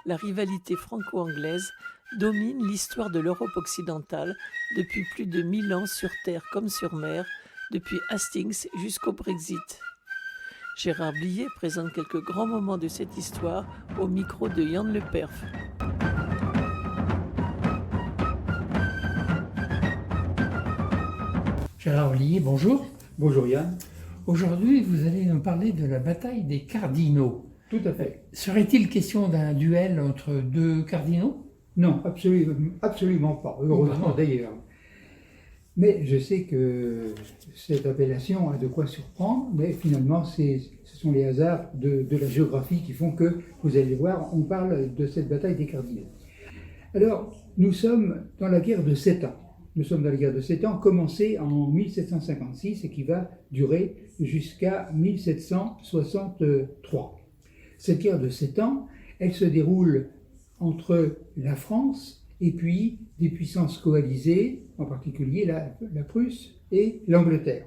la rivalité franco-anglaise domine l'histoire de l'Europe occidentale depuis plus de 1000 ans sur terre comme sur mer, depuis Hastings jusqu'au Brexit. Gérard Blier présente quelques grands moments de cette histoire au micro de Yann Le Perf. Gérard Blier, bonjour. Bonjour Yann. Aujourd'hui, vous allez nous parler de la bataille des cardinaux. Tout à fait. Serait-il question d'un duel entre deux cardinaux? Non, absolument pas, heureusement d'ailleurs. Mais je sais que cette appellation a de quoi surprendre, mais finalement ce sont les hasards de la géographie qui font que, vous allez voir, on parle de cette bataille des cardinaux. Alors, nous sommes dans la guerre de 7 ans. Nous sommes dans la guerre de 7 ans, commencée en 1756 et qui va durer jusqu'à 1763. Cette guerre de 7 ans, elle se déroule entre la France et puis des puissances coalisées, en particulier la Prusse et l'Angleterre.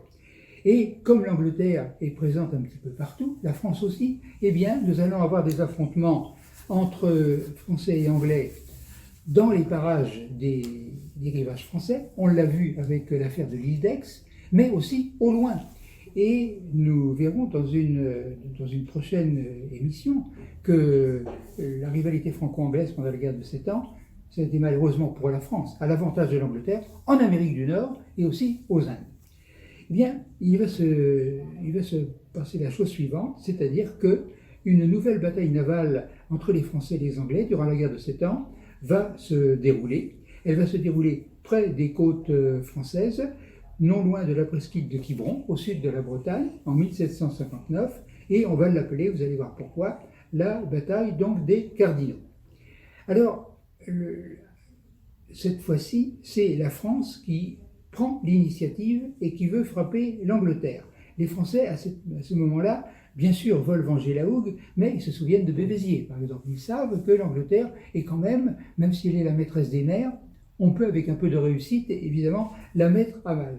Et comme l'Angleterre est présente un petit peu partout, la France aussi, eh bien, nous allons avoir des affrontements entre Français et Anglais dans les parages des rivages français. On l'a vu avec l'affaire de l'île d'Aix, mais aussi au loin. Et nous verrons dans une prochaine émission que la rivalité franco-anglaise pendant la guerre de 7 ans, c'était malheureusement pour la France, à l'avantage de l'Angleterre, en Amérique du Nord et aussi aux Indes. Eh bien, il va se passer la chose suivante, c'est-à-dire qu'une nouvelle bataille navale entre les Français et les Anglais durant la guerre de 7 ans va se dérouler. Elle va se dérouler près des côtes françaises, non loin de la presqu'île de Quiberon, au sud de la Bretagne, en 1759, et on va l'appeler, vous allez voir pourquoi, la bataille donc des cardinaux. Alors, cette fois-ci, c'est la France qui prend l'initiative et qui veut frapper l'Angleterre. Les Français, à ce moment-là, bien sûr, veulent venger la hougue, mais ils se souviennent de Bévésier, par exemple. Ils savent que l'Angleterre est quand même si elle est la maîtresse des mers, on peut, avec un peu de réussite, évidemment, la mettre à mal.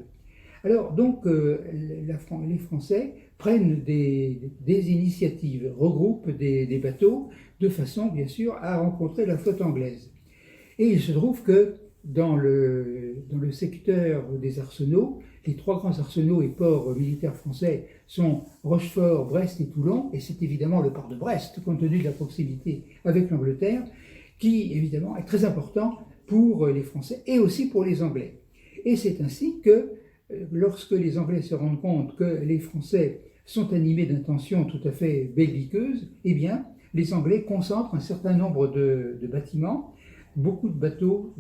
Alors, donc, les Français prennent des initiatives, regroupent des bateaux, de façon, bien sûr, à rencontrer la flotte anglaise. Et il se trouve que dans le secteur des arsenaux, les 3 grands arsenaux et ports militaires français sont Rochefort, Brest et Toulon, et c'est évidemment le port de Brest, compte tenu de la proximité avec l'Angleterre, qui évidemment est très important pour les Français et aussi pour les Anglais. Et c'est ainsi que lorsque les Anglais se rendent compte que les Français sont animés d'intentions tout à fait belliqueuses, eh bien, les Anglais concentrent un certain nombre de bâtiments, beaucoup de bateaux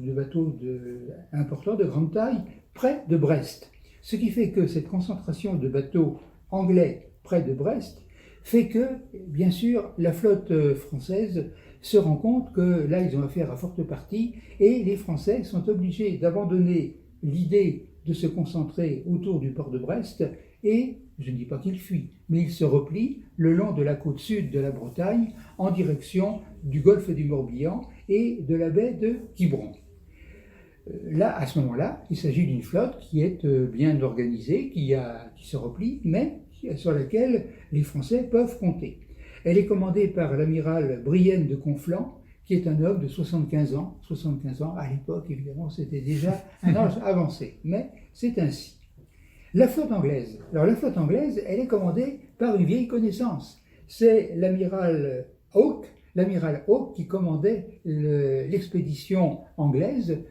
importants, de grande taille, près de Brest. Ce qui fait que cette concentration de bateaux anglais près de Brest fait que, bien sûr, la flotte française se rend compte que là, ils ont affaire à forte partie, et les Français sont obligés d'abandonner l'idée de se concentrer autour du port de Brest, et je ne dis pas qu'ils fuient, mais ils se replient le long de la côte sud de la Bretagne en direction du golfe du Morbihan et de la baie de Quiberon. Là, à ce moment-là, il s'agit d'une flotte qui est bien organisée, qui se replie, mais sur laquelle les Français peuvent compter. Elle est commandée par l'amiral Brienne de Conflans, qui est un homme de 75 ans. 75 ans, à l'époque, évidemment, c'était déjà un âge avancé, mais c'est ainsi. La flotte anglaise. Alors, la flotte anglaise, elle est commandée par une vieille connaissance. C'est l'amiral Hawke qui commandait l'expédition anglaise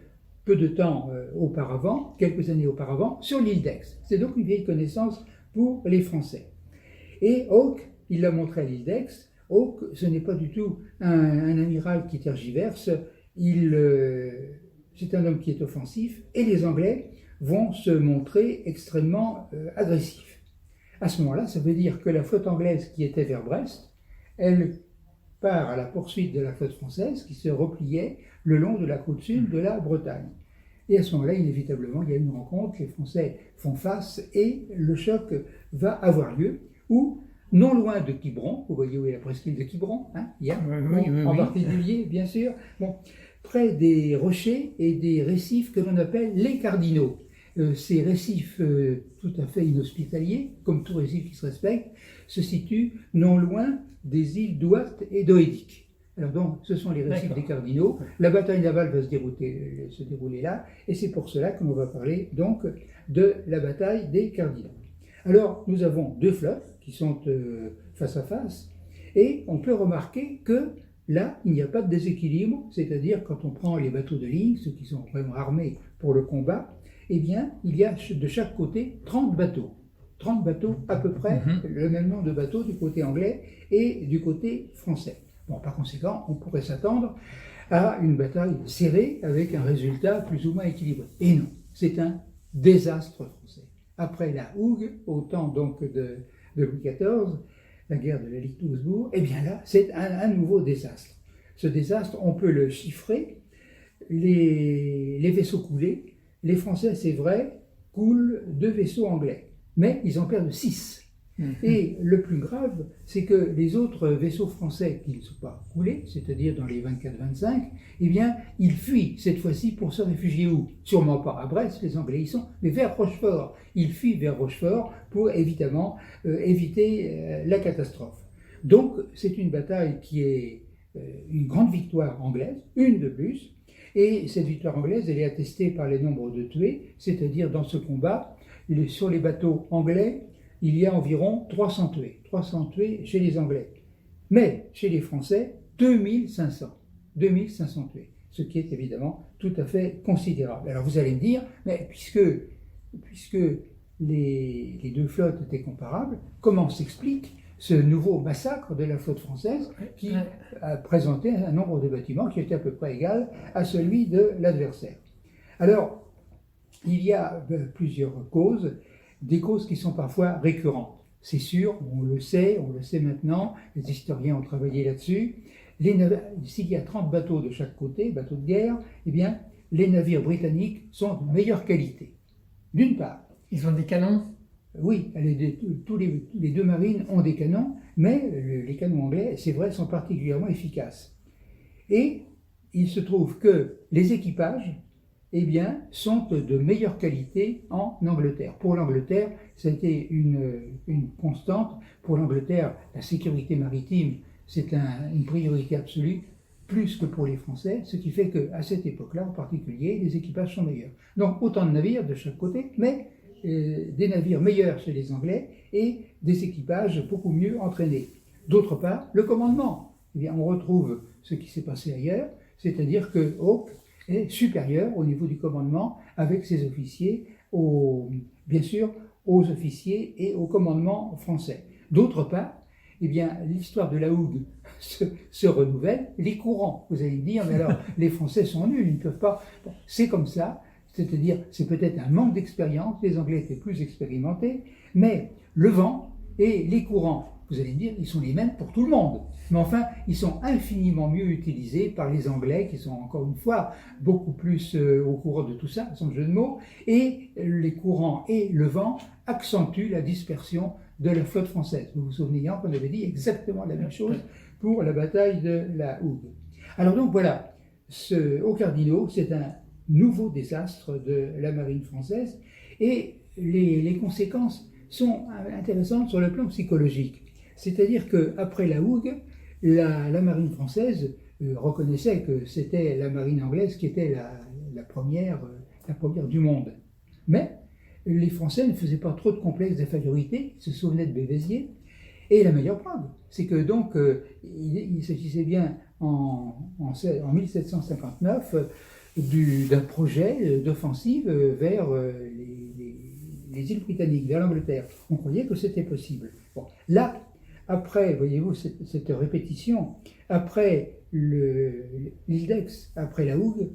peu de temps auparavant, quelques années auparavant, sur l'île d'Aix. C'est donc une vieille connaissance pour les Français. Et Hawke, il l'a montré à l'île d'Aix. Hawke, ce n'est pas du tout un amiral qui tergiverse, c'est un homme qui est offensif, et les Anglais vont se montrer extrêmement agressifs. À ce moment-là, ça veut dire que la flotte anglaise qui était vers Brest, elle part à la poursuite de la flotte française qui se repliait le long de la côte sud de la Bretagne. Et à ce moment-là, inévitablement, il y a une rencontre, les Français font face et le choc va avoir lieu, où, non loin de Quiberon, vous voyez où est la presqu'île de Quiberon, en particulier, bien sûr, près des rochers et des récifs que l'on appelle les cardinaux. Ces récifs tout à fait inhospitaliers, comme tout récif qui se respecte, se situent non loin des îles d'Ouate et d'Oedic. Alors donc, ce sont les récifs D'accord. des Cardinaux. La bataille navale va se dérouler là, et c'est pour cela qu'on va parler donc de la bataille des Cardinaux. Alors, nous avons deux flottes qui sont face à face, et on peut remarquer que là, il n'y a pas de déséquilibre, c'est-à-dire quand on prend les bateaux de ligne, ceux qui sont vraiment armés pour le combat, eh bien, il y a de chaque côté 30 bateaux. 30 bateaux à peu près, le même nombre de bateaux du côté anglais et du côté français. Bon, par conséquent, on pourrait s'attendre à une bataille serrée avec un résultat plus ou moins équilibré. Et non, c'est un désastre français. Après la hougue, au temps donc de Louis XIV, la guerre de la Ligue Toulouse-Bourg, eh bien là, c'est un nouveau désastre. Ce désastre, on peut le chiffrer. Les vaisseaux coulés, les Français, c'est vrai, coulent 2 vaisseaux anglais, mais ils en perdent 6. Et le plus grave, c'est que les autres vaisseaux français qui ne sont pas coulés, c'est-à-dire dans les 24-25, eh bien, ils fuient cette fois-ci pour se réfugier où? Sûrement pas à Brest, les Anglais y sont, mais vers Rochefort. Ils fuient vers Rochefort pour évidemment éviter la catastrophe. Donc, c'est une bataille qui est une grande victoire anglaise, une de plus, et cette victoire anglaise, elle est attestée par les nombres de tués, c'est-à-dire dans ce combat, sur les bateaux anglais, il y a environ 300 tués chez les Anglais. Mais chez les Français, 2500 tués, ce qui est évidemment tout à fait considérable. Alors vous allez me dire, mais puisque les deux flottes étaient comparables, comment s'explique ce nouveau massacre de la flotte française qui a présenté un nombre de bâtiments qui était à peu près égal à celui de l'adversaire? Alors, il y a plusieurs causes, des causes qui sont parfois récurrentes. C'est sûr, on le sait maintenant, les historiens ont travaillé là-dessus. S'il y a 30 bateaux de chaque côté, bateaux de guerre, eh bien, les navires britanniques sont de meilleure qualité. D'une part. Ils ont des canons? Oui, les deux marines ont des canons, mais les canons anglais, c'est vrai, sont particulièrement efficaces. Et il se trouve que les équipages, eh bien, sont de meilleure qualité en Angleterre. Pour l'Angleterre, ça a été une constante. Pour l'Angleterre, la sécurité maritime, c'est une priorité absolue, plus que pour les Français, ce qui fait qu'à cette époque-là, en particulier, les équipages sont meilleurs. Donc, autant de navires de chaque côté, mais des navires meilleurs chez les Anglais et des équipages beaucoup mieux entraînés. D'autre part, le commandement. Eh bien, on retrouve ce qui s'est passé ailleurs, c'est-à-dire que Hawke est supérieur au niveau du commandement avec ses officiers, bien sûr, aux officiers et au commandement français. D'autre part, eh bien, l'histoire de la hougue se renouvelle, les courants, vous allez me dire, mais alors les Français sont nuls, ils ne peuvent pas. Bon, c'est comme ça, c'est-à-dire, c'est peut-être un manque d'expérience, les Anglais étaient plus expérimentés, mais le vent et les courants, vous allez me dire, ils sont les mêmes pour tout le monde. Mais enfin, ils sont infiniment mieux utilisés par les Anglais, qui sont encore une fois beaucoup plus au courant de tout ça, sans jeu de mots, et les courants et le vent accentuent la dispersion de la flotte française. Vous vous souvenez qu'on avait dit exactement la même chose pour la bataille de la Hougue. Alors donc voilà, aux Cardinaux, c'est un nouveau désastre de la marine française, et les conséquences sont intéressantes sur le plan psychologique. C'est-à-dire qu'après la Hougue, la marine française reconnaissait que c'était la marine anglaise qui était la première du monde. Mais les Français ne faisaient pas trop de complexes d'infériorité, ils se souvenaient de Bévésier. Et la meilleure preuve, c'est que donc il s'agissait bien en 1759 d'un projet d'offensive vers les îles britanniques, vers l'Angleterre. On croyait que c'était possible. Bon, là, après, voyez-vous, cette répétition, après l'île d'Aix, après la Hougue,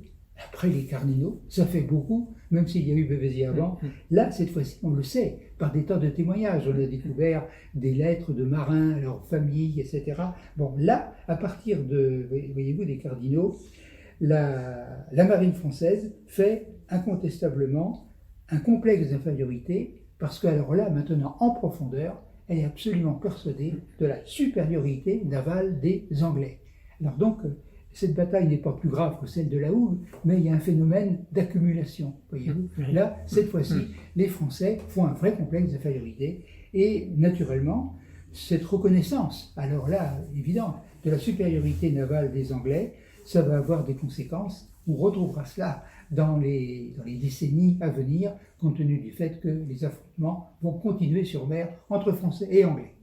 après les Cardinaux, ça fait beaucoup, même s'il y a eu Bévésier avant. Là, cette fois-ci, on le sait, par des tas de témoignages. On a découvert des lettres de marins, leurs familles, etc. Bon, là, à partir voyez-vous, des Cardinaux, la marine française fait incontestablement un complexe d'infériorité, parce qu'alors là, maintenant, en profondeur, elle est absolument persuadée de la supériorité navale des Anglais. Alors donc, cette bataille n'est pas plus grave que celle de la Hougue, mais il y a un phénomène d'accumulation, voyez-vous. Là, cette fois-ci, les Français font un vrai complexe d'infériorité, et naturellement, Cette reconnaissance, alors là, évidente, de la supériorité navale des Anglais, ça va avoir des conséquences. On retrouvera cela dans les décennies à venir, compte tenu du fait que les affrontements vont continuer sur mer entre Français et Anglais.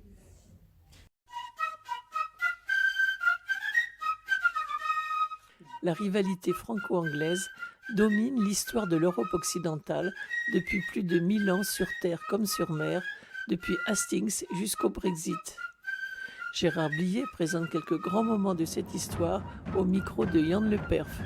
La rivalité franco-anglaise domine l'histoire de l'Europe occidentale depuis plus de 1000 ans sur terre comme sur mer, depuis Hastings jusqu'au Brexit. Gérard Blier présente quelques grands moments de cette histoire au micro de Yann Le Perf.